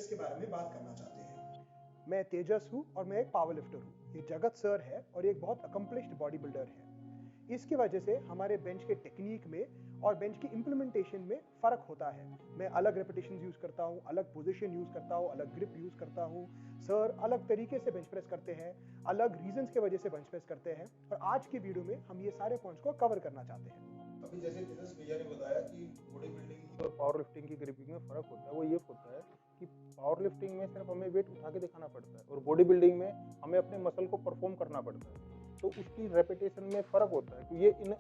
Press के बारे में बात करना चाहते हैं। मैं तेजस हूँ और मैं एक पावर लिफ्टर हूँ। ये जगत सर है और एक बहुत अकम्प्लिश्ड बॉडी बिल्डर है। इसकी वजह से हमारे बेंच के टेक्निक में और बेंच की इम्प्लीमेंटेशन में फ़र्क होता है। मैं अलग रेपिटेशन यूज़ करता हूँ, अलग पोजीशन यूज़ करता हूँ, अलग ग्रिप यूज़ करता हूँ। सर अलग तरीके से बेंच प्रेस करते हैं, अलग रीजंस के वजह से बेंच प्रेस करते हैं, और आज की वीडियो में हम ये सारे पॉइंट्स को कवर करना चाहते हैं। अभी जैसे तेजस भैया ने बताया कि बॉडी बिल्डिंग और पावर लिफ्टिंग की ग्रिपिंग में फ़र्क होता है, वो ये होता है कि पावर लिफ्टिंग में सिर्फ हमें वेट उठा के दिखाना पड़ता है और बॉडी बिल्डिंग में हमें अपने मसल को परफॉर्म करना पड़ता है, तो उसकी रेपिटेशन में फ़र्क होता है। तो ये इन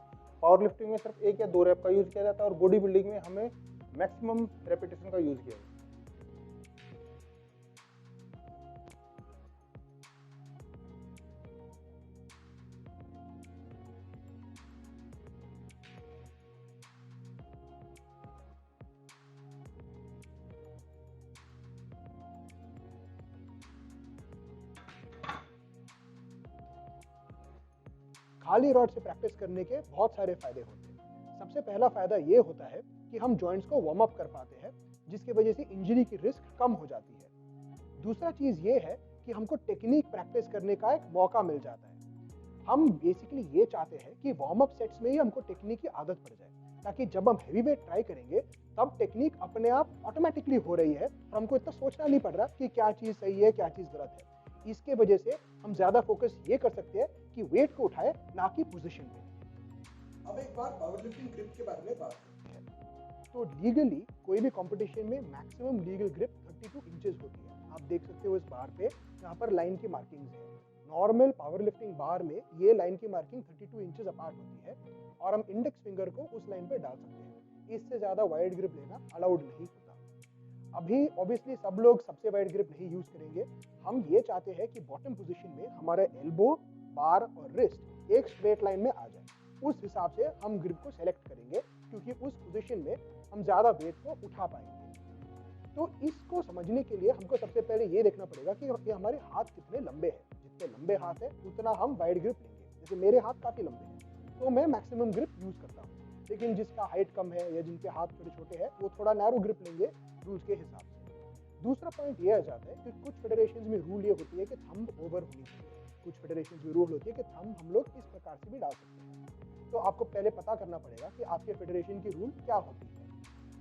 पावर लिफ्टिंग में सिर्फ 1 या 2 रैप का यूज़ किया जाता है और बॉडी बिल्डिंग में हमें मैक्सिमम रेपिटेशन का यूज़ किया जाता है। खाली रॉड से प्रैक्टिस करने के बहुत सारे फायदे होते हैं। सबसे पहला फायदा ये होता है कि हम जॉइंट्स को वार्म अप कर पाते हैं, जिसकी वजह से इंजरी की रिस्क कम हो जाती है। दूसरा चीज ये है कि हमको टेक्निक प्रैक्टिस करने का एक मौका मिल जाता है। हम बेसिकली ये चाहते हैं कि वार्म अप सेट्स में ही हमको टेक्निक की आदत पड़ जाए, ताकि जब हम हैवी वेट ट्राई करेंगे तब टेक्निक अपने आप ऑटोमेटिकली हो रही है और हमको इतना सोचना नहीं पड़ रहा कि क्या चीज़ सही है क्या चीज़ गलत है। इसके वजह से हम ज़्यादा फोकस ये कर सकते हैं कि वेट को उठाए, ना कि पोजीशन पे। अब एक बार पावर लिफ्टिंग ग्रिप के बारे में बात करते हैं। तो लीगली कोई भी कंपटीशन में मैक्सिमम लीगल ग्रिप 32 इंचेस होती है। आप देख सकते हो इस बार पे, यहाँ पर लाइन की मार्किंग्स है। नॉर्मल पावर लिफ्टिंग बार में ये लाइन की मार्किंग 32 इंचेस अपार्ट होती है और हम इंडेक्स फिंगर को उस लाइन पे डाल सकते हैं। इससे ज़्यादा वाइड ग्रिप लेना अलाउड नहीं होता। अभी ऑब्वियसली सब लोग सबसे वाइड ग्रिप नहीं यूज करेंगे। हम ये चाहते हैं कि बॉटम पोजीशन में हमारा एल्बो, बार और रिस्ट एक स्ट्रेट लाइन में आ जाए। उस हिसाब से हम ग्रिप को सेलेक्ट करेंगे, क्योंकि उस पोजीशन में हम ज़्यादा वेट को उठा पाएंगे। तो इसको समझने के लिए हमको सबसे पहले ये देखना पड़ेगा कि हमारे हाथ कितने लंबे हैं। जितने लंबे हाथ है उतना हम वाइड ग्रिप लेंगे। जैसे मेरे हाथ काफ़ी लंबे हैं तो मैं मैक्सिमम ग्रिप यूज़ करता हूँ, लेकिन जिसका हाइट कम है या जिनके हाथ छोटे छोटे हैं वो थोड़ा नैरो ग्रिप लेंगे रूल्स के हिसाब से। दूसरा पॉइंट ये आ जाता है कि कुछ फेडरेशंस में रूल ये होती है कि थंब ओवर होनी चाहिए। कुछ फेडरेशंस में रूल होती है कि थंब हम लोग इस प्रकार से भी डाल सकते हैं। तो आपको पहले पता करना पड़ेगा कि आपके फेडरेशन की रूल क्या होती है।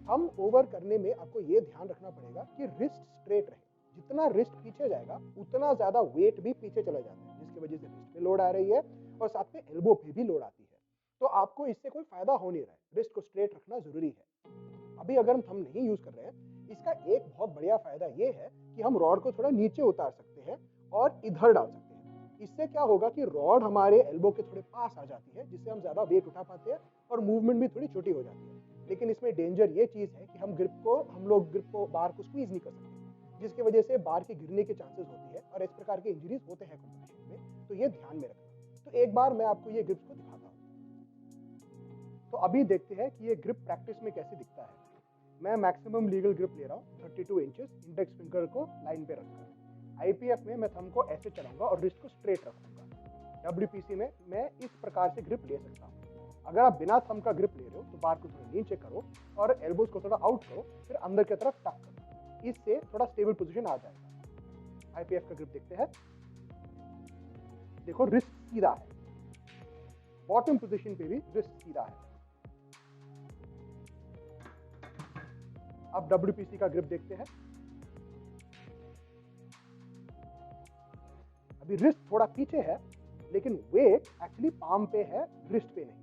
थंब ओवर करने में आपको ये ध्यान रखना पड़ेगा कि रिस्ट स्ट्रेट रहे। जितना रिस्ट पीछे जाएगा उतना ज़्यादा वेट भी पीछे चला जाता है, जिसकी वजह से रिस्ट पे लोड आ रही है और साथ में एल्बो पे भी लोड आती है। तो आपको इससे कोई फायदा हो नहीं रहा है। रिस्ट को स्ट्रेट रखना जरूरी है। अभी अगर हम थंब नहीं यूज कर रहे हैं, इसका एक बहुत बढ़िया फायदा ये है कि हम रॉड को थोड़ा नीचे उतार सकते हैं और इधर डाल सकते हैं। इससे क्या होगा कि रॉड हमारे एल्बो के थोड़े पास आ जाती है, जिससे हम ज्यादा वेट उठा पाते हैं और मूवमेंट भी थोड़ी छोटी हो जाती है। लेकिन इसमें डेंजर ये चीज है कि हम लोग ग्रिप को बार को स्क्वीज नहीं कर सकते, जिसकी वजह से बार के गिरने के चांसेस होती है और इस प्रकार के इंजरीज होते हैं कंपटीशन में। तो ये ध्यान में रखना। तो एक बार मैं आपको ये ग्रिप्स को दिखाता हूँ। तो अभी देखते हैं कि ये ग्रिप प्रैक्टिस में कैसे दिखता है। मैं मैक्सिमम लीगल ग्रिप ले रहा हूँ 32 इंचेस, इंडेक्स फिंगर को लाइन पे रखकर। आईपीएफ में मैं थंब को ऐसे चलाऊंगा और रिस्ट को स्ट्रेट रखूंगा। डब्ल्यूपीसी में मैं इस प्रकार से ग्रिप ले सकता हूँ। अगर आप बिना थंब का ग्रिप ले रहे हो तो बार को थोड़ा नीचे करो और एल्बोज को थोड़ा आउट करो, फिर अंदर की तरफ टक करो। इससे थोड़ा स्टेबल पोजीशन आ जाएगा। आईपीएफ का ग्रिप देखते हैं। देखो रिस्ट सीधा है, बॉटम पोजीशन पे भी रिस्ट सीधा है। अब डब्ल्यूपीसी का ग्रिप देखते हैं। अभी रिस्ट थोड़ा पीछे है, लेकिन वेट एक्चुअली पाम पे है, रिस्ट पे नहीं।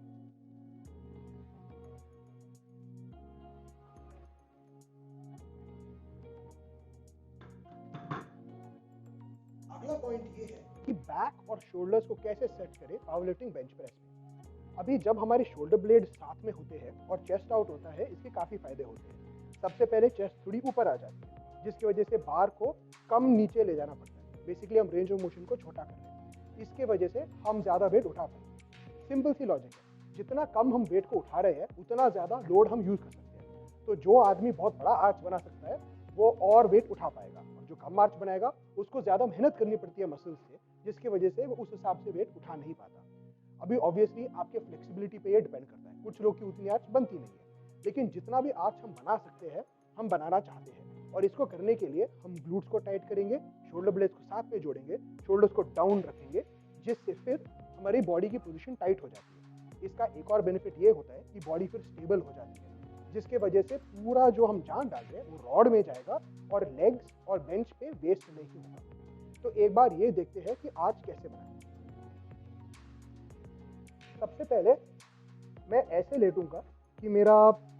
अगला पॉइंट ये है कि बैक और शोल्डर्स को कैसे सेट करें पावर लिफ्टिंग बेंच प्रेस में। अभी जब हमारे शोल्डर ब्लेड साथ में होते हैं और चेस्ट आउट होता है, इसके काफी फायदे होते हैं। सबसे पहले चेस्ट थोड़ी ऊपर आ जाती है, जिसकी वजह से बार को कम नीचे ले जाना पड़ता है। बेसिकली हम रेंज ऑफ मोशन को छोटा कर रहे हैं। इसके वजह से हम ज्यादा वेट उठा पाएंगे। सिंपल सी लॉजिक है, जितना कम हम वेट को उठा रहे हैं उतना ज्यादा लोड हम यूज कर सकते हैं। तो जो आदमी बहुत बड़ा आर्च बना सकता है वो और वेट उठा पाएगा, और जो कम आर्च बनाएगा उसको ज्यादा मेहनत करनी पड़ती है मसल्स से, जिसकी वजह से वो उस हिसाब से वेट उठा नहीं पाता। अभी ऑब्वियसली आपके फ्लेक्सिबिलिटी पे ये डिपेंड करता है। कुछ लोग की उतनी आर्च बनती नहीं है, लेकिन जितना भी आर्च हम बना सकते हैं हम बनाना चाहते हैं। और इसको करने के लिए हम ग्लूट्स को टाइट करेंगे, शोल्डर ब्लेड्स को साथ में जोड़ेंगे, शोल्डर्स को डाउन रखेंगे, जिससे फिर हमारी बॉडी की पोजीशन टाइट हो जाती है। इसका एक और बेनिफिट ये होता है कि बॉडी फिर स्टेबल हो जाती है, जिसके वजह से पूरा जो हम जान डाल रहे हैं वो रॉड में जाएगा और लेग्स और बेंच पे वेस्ट नहीं होगा। तो एक बार ये देखते हैं कि आर्च कैसे बनाएं। सबसे पहले मैं ऐसे लेटूंगा कि मेरा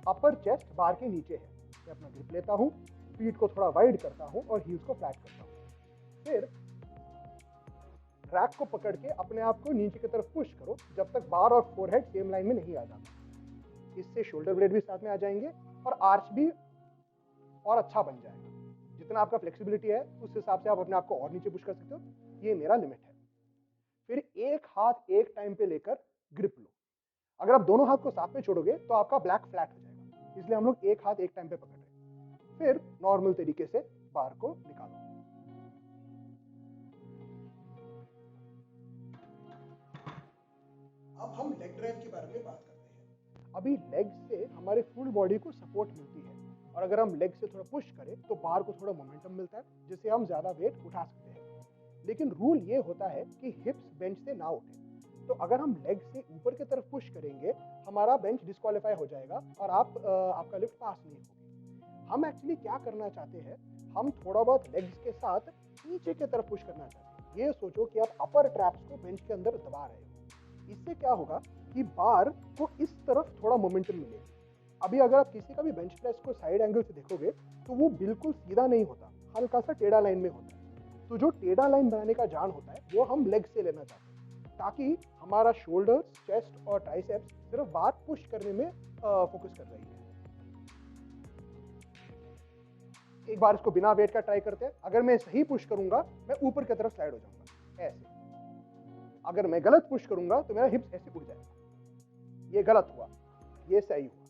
अपर चेस्ट बार के नीचे है। मैं अपना ग्रिप लेता हूँ, फीट को थोड़ा वाइड करता हूँ और हील्स को फ्लैट करता हूँ। फिर रैक को पकड़ के अपने आप को नीचे की तरफ पुश करो जब तक बार और फोरहेड सेम लाइन में नहीं आ जाता। इससे शोल्डर ब्लेड भी साथ में आ जाएंगे और आर्च भी और अच्छा बन जाएगा। जितना आपका फ्लेक्सिबिलिटी है उस हिसाब से आप अपने आप को और नीचे पुश कर सकते हो। ये मेरा लिमिट है। फिर एक हाथ एक टाइम पे लेकर ग्रिप लो। अगर आप दोनों हाथ को साथ में छोड़ोगे तो आपका ब्लैक फ्लैट हो जाएगा, इसलिए हम लोग एक हाथ एक टाइम पे पकड़ रहे हैं। फिर नॉर्मल तरीके से बार को निकालो। अब हम लेग ड्राइव के बारे में बात करते हैं। अभी लेग से हमारे फुल बॉडी को सपोर्ट मिलती है और अगर हम लेग से थोड़ा पुश करें तो बार को थोड़ा मोमेंटम मिलता है, जिससे हम ज्यादा वेट उठा सकते हैं। लेकिन रूल ये होता है कि हिप्स बेंच से ना उठे। तो अगर हम लेग से ऊपर की तरफ पुश करेंगे हमारा बेंच डिस्क्वालीफाई हो जाएगा और आपका लिफ्ट पास नहीं होगी। हम एक्चुअली क्या करना चाहते हैं, हम थोड़ा बहुत लेग्स के साथ नीचे की तरफ पुश करना चाहते हैं। ये सोचो कि आप अपर ट्रैप्स को बेंच के अंदर दबा रहे हो। इससे क्या होगा कि बार को इस तरफ थोड़ा मोमेंटम मिलेगा। अभी अगर आप किसी का भी बेंच प्रेस को साइड एंगल से देखोगे तो वो बिल्कुल सीधा नहीं होता, हल्का सा टेढ़ा लाइन में होता है। तो जो टेढ़ा लाइन बनाने का जान होता है वो हम लेग से लेना चाहते हैं, ताकि हमारा शोल्डर, चेस्ट और ट्राइसेप्स सिर्फ बार पुश करने में फोकस कर रही है। एक बार इसको बिना वेट का ट्राई करते हैं। अगर मैं सही पुश करूंगा मैं ऊपर की तरफ स्लाइड हो जाऊंगा ऐसे। अगर मैं गलत पुश करूंगा तो मेरा हिप्स ऐसे उड़ जाएगा। ये गलत हुआ, ये सही हुआ।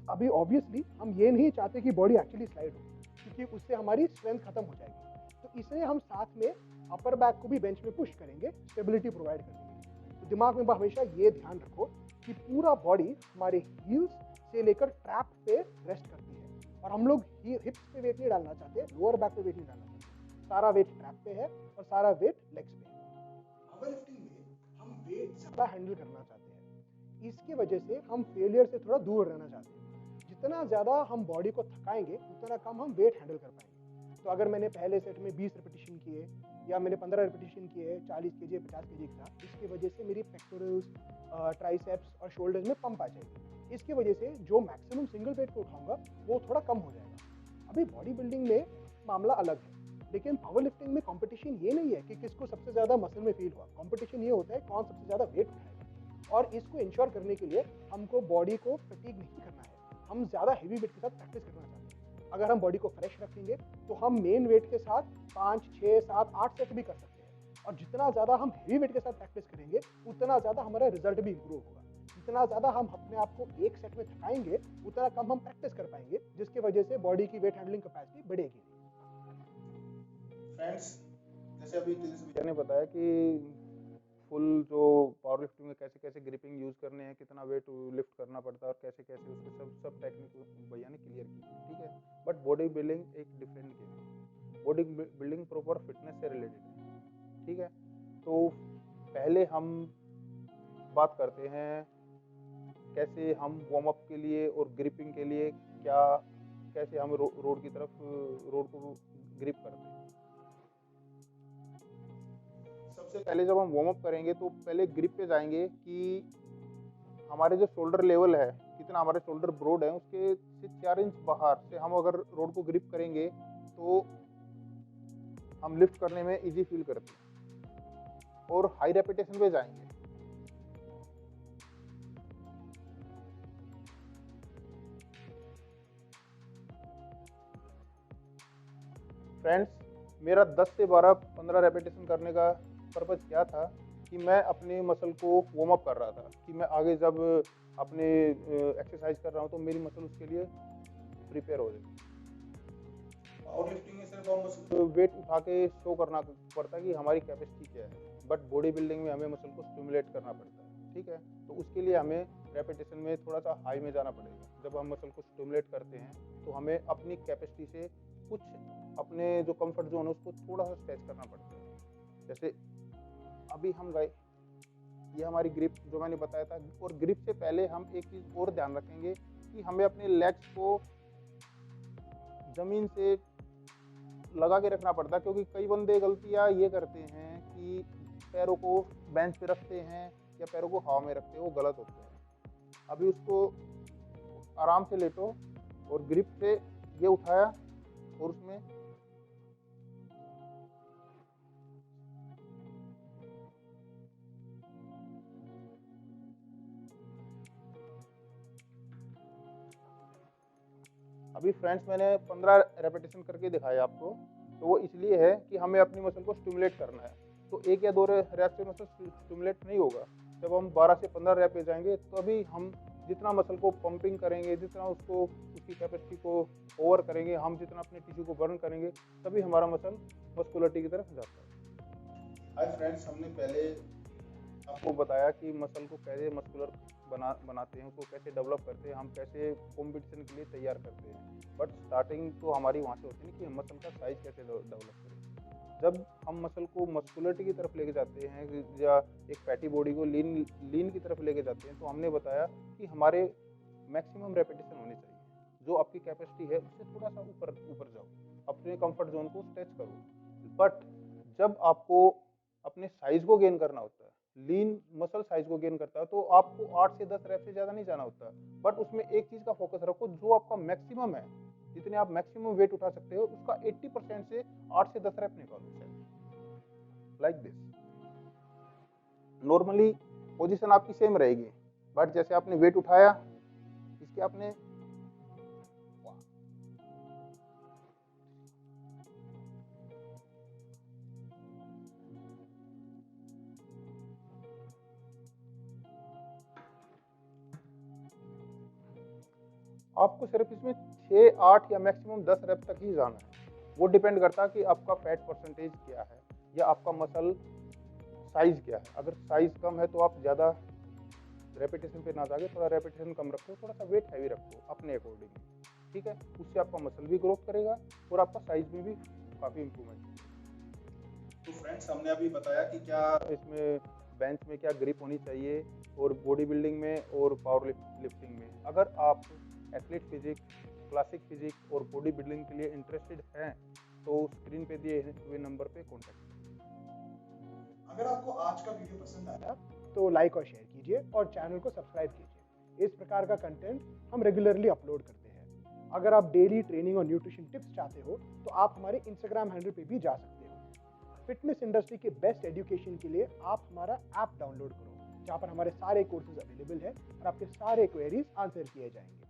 अभी ऑब्वियसली हम ये नहीं चाहते कि बॉडी एक्चुअली स्लाइड हो, क्योंकि उससे हमारी स्ट्रेंथ खत्म हो जाएगी। तो इसलिए हम साथ में अपर बैक को भी बेंच में पुश करेंगे, स्टेबिलिटी प्रोवाइड करेंगे। तो दिमाग में हमेशा ये ध्यान रखो कि पूरा बॉडी हमारे हील्स से लेकर ट्रैप पे रेस्ट करती है और हम लोग हिप्स पे वेट नहीं डालना चाहते, लोअर बैक पे वेट नहीं डालना चाहते। सारा वेट ट्रैप पे है और सारा वेट लेग्स पे है। पावर लिफ्टिंग में हम वेट ज्यादा हैंडल करना चाहते हैं, इसकी वजह से हम फेलियर से थोड़ा दूर रहना चाहते हैं। जितना ज़्यादा हम बॉडी को थकाएंगे उतना कम हम वेट हैंडल कर पाएंगे। तो अगर मैंने पहले सेट में 20 रिपीटिशन किए या मैंने 15 रिपीटिशन किए 40 केजी 50 केजी के साथ, इसकी वजह से मेरी पेक्टोरल्स, ट्राइसेप्स और शोल्डर्स में पंप आ जाएगी। इसकी वजह से जो मैक्सिमम सिंगल वेट को उठाऊंगा वो थोड़ा कम हो जाएगा। अभी बॉडी बिल्डिंग में मामला अलग है, लेकिन पावर लिफ्टिंग में कंपटीशन ये नहीं है कि किसको सबसे ज़्यादा मसल में फील हुआ। कंपटीशन ये होता है कौन सबसे ज़्यादा वेट उठाएगा। और इसको इंश्योर करने के लिए हमको बॉडी को फटीग नहीं करना है, हम ज़्यादा हेवी वेट के साथ प्रैक्टिस करना चाहते हैं। अगर हम बॉडी को फ्रेश रखेंगे तो हम मेन वेट के साथ 5, 6, 7, 8 सेट भी कर सकते हैं। और जितना ज़्यादा हम हेवी वेट के साथ प्रैक्टिस करेंगे उतना ज़्यादा हमारा रिजल्ट भी इंप्रूव होगा। जितना ज़्यादा हम अपने आप को एक सेट में थकाएंगे उतना कम हम प्रैक्टिस कर पाएंगे, जिसकी वजह से बॉडी की वेट हैंडलिंग कैपेसिटी बढ़ेगी। फ्रेंड्स, जैसे अभी भैया ने बताया कि फुल जो पावर लिफ्टिंग में कैसे कैसे ग्रिपिंग यूज़ करने हैं, कितना वेट लिफ्ट करना पड़ता है और कैसे कैसे उसके सब टेक्निक भैया ने क्लियर की, ठीक है। बट बॉडी बिल्डिंग एक डिफरेंट गेम है। बॉडी बिल्डिंग प्रॉपर फिटनेस से रिलेटेड है, ठीक है। तो पहले हम बात करते हैं कैसे हम वार्म अप के लिए और ग्रिपिंग के लिए कैसे हम रोड की तरफ रोड को ग्रिप करते हैं। सबसे पहले जब हम वार्म अप करेंगे तो पहले ग्रिप पे जाएंगे कि हमारे जो शोल्डर लेवल है, कितना हमारे शोल्डर ब्रॉड है, उसके से 4 इंच बाहर से हम अगर रोड को ग्रिप करेंगे तो हम लिफ्ट करने में इजी फील करते हैं और हाई रेपिटेशन पे जाएंगे। फ्रेंड्स, मेरा 10 से 12 15 रेपिटेशन करने का पर्पज़ क्या था कि मैं अपने मसल को वार्म अप कर रहा था कि मैं आगे जब अपने एक्सरसाइज कर रहा हूँ तो मेरी मसल उसके लिए प्रिपेयर हो जाए। पावर लिफ्टिंग में सिर्फ हम मसल वेट उठा के शो करना पड़ता है कि हमारी कैपेसिटी क्या है, बट बॉडी बिल्डिंग में हमें मसल को स्टिमुलेट करना पड़ता है, ठीक है। तो उसके लिए हमें रेपिटेशन में थोड़ा सा हाई में जाना पड़ेगा। जब हम मसल को स्टिमुलेट करते हैं तो हमें अपनी कैपेसिटी से कुछ अपने जो कंफर्ट जोन है उसको थोड़ा सा स्ट्रेच करना पड़ता है। जैसे अभी हम गए, ये हमारी ग्रिप जो मैंने बताया था, और ग्रिप से पहले हम एक चीज़ और ध्यान रखेंगे कि हमें अपने लेग्स को ज़मीन से लगा के रखना पड़ता है, क्योंकि कई बंदे गलतियाँ ये करते हैं कि पैरों को बेंच पे रखते हैं या पैरों को हवा में रखते हैं, वो गलत होते हैं। अभी उसको आराम से लेटो और ग्रिप से ये उठाया और उसमें अभी फ्रेंड्स मैंने 15 रेपिटेशन करके दिखाया आपको, तो वो इसलिए है कि हमें अपनी मसल को स्टिमुलेट करना है। तो एक या दो रैप से मसल स्टिमुलेट नहीं होगा। जब हम 12 से 15 रैप पे जाएंगे तो अभी हम जितना मसल को पंपिंग करेंगे, जितना उसको उसकी कैपेसिटी को ओवर करेंगे, हम जितना अपने टिश्यू को बर्न करेंगे, तभी हमारा मसल मस्कुलरिटी की तरफ जाता है। हाय फ्रेंड्स, हमने पहले आपको बताया कि मसल को कैसे मस्कुलर बनाते हैं, उसको कैसे डेवलप करते हैं, हम कैसे कंपटीशन के लिए तैयार करते हैं। बट स्टार्टिंग तो हमारी वहाँ से होती है कि हम मसल का साइज कैसे डेवलप करें। जब हम मसल को मस्कुलरिटी की तरफ लेके जाते हैं या एक फैटी बॉडी को लीन की तरफ लेके जाते हैं, तो हमने बताया कि हमारे मैक्सिमम रेपिटेशन होनी चाहिए। जो आपकी कैपेसिटी है उससे थोड़ा सा ऊपर जाओ, अपने कंफर्ट जोन को स्ट्रेच करो। बट जब आपको अपने साइज को गेन करना होता है, लीन मसल साइज को गेन करता है, तो आपको 8 से 10 रैप से ज़्यादा नहीं जाना होता। बट उसमें एक चीज़ का फोकस रखो, जो आपका मैक्सिमम है, जितने आप मैक्सिमम वेट उठा सकते हो, उसका 80% से 8 से 10 रैप निकालो, लाइक दिस। नॉर्मली पोजीशन आपकी सेम रहेगी, बट जैसे आपने वेट उठाया, इसके आपने आपको सिर्फ इसमें 6, 8 या मैक्सिमम 10 रैप तक ही जाना है। वो डिपेंड करता है कि आपका फैट परसेंटेज क्या है या आपका मसल साइज क्या है। अगर साइज कम है तो आप ज़्यादा रेपिटेशन पे ना जाके थोड़ा रेपिटेशन कम रखो, थोड़ा सा वेट हैवी रखो अपने अकॉर्डिंग, ठीक है। उससे आपका मसल भी ग्रोथ करेगा और आपका साइज में भी काफ़ी इम्प्रूवमेंट। तो फ्रेंड्स, हमने अभी बताया कि क्या इसमें बेंच में क्या ग्रिप होनी चाहिए, और बॉडी बिल्डिंग में और पावर लिफ्टिंग में। अगर आप एथलीट फिजिक, क्लासिक फिजिक और बॉडी बिल्डिंग के लिए इंटरेस्टेड हैं तो स्क्रीन पे दिए हुए नंबर पे कॉन्टैक्ट करें। अगर आपको आज का वीडियो पसंद आया तो लाइक और शेयर कीजिए और चैनल को सब्सक्राइब कीजिए। इस प्रकार का कंटेंट हम रेगुलरली अपलोड करते हैं। अगर आप डेली ट्रेनिंग और न्यूट्रिशन टिप्स चाहते हो तो आप हमारे इंस्टाग्राम हैंडल पे भी जा सकते हो। फिटनेस इंडस्ट्री के बेस्ट एजुकेशन के लिए आप हमारा ऐप डाउनलोड करो, जहाँ पर हमारे सारे कोर्सेज अवेलेबल है और आपके सारे क्वेरीज आंसर किए जाएंगे।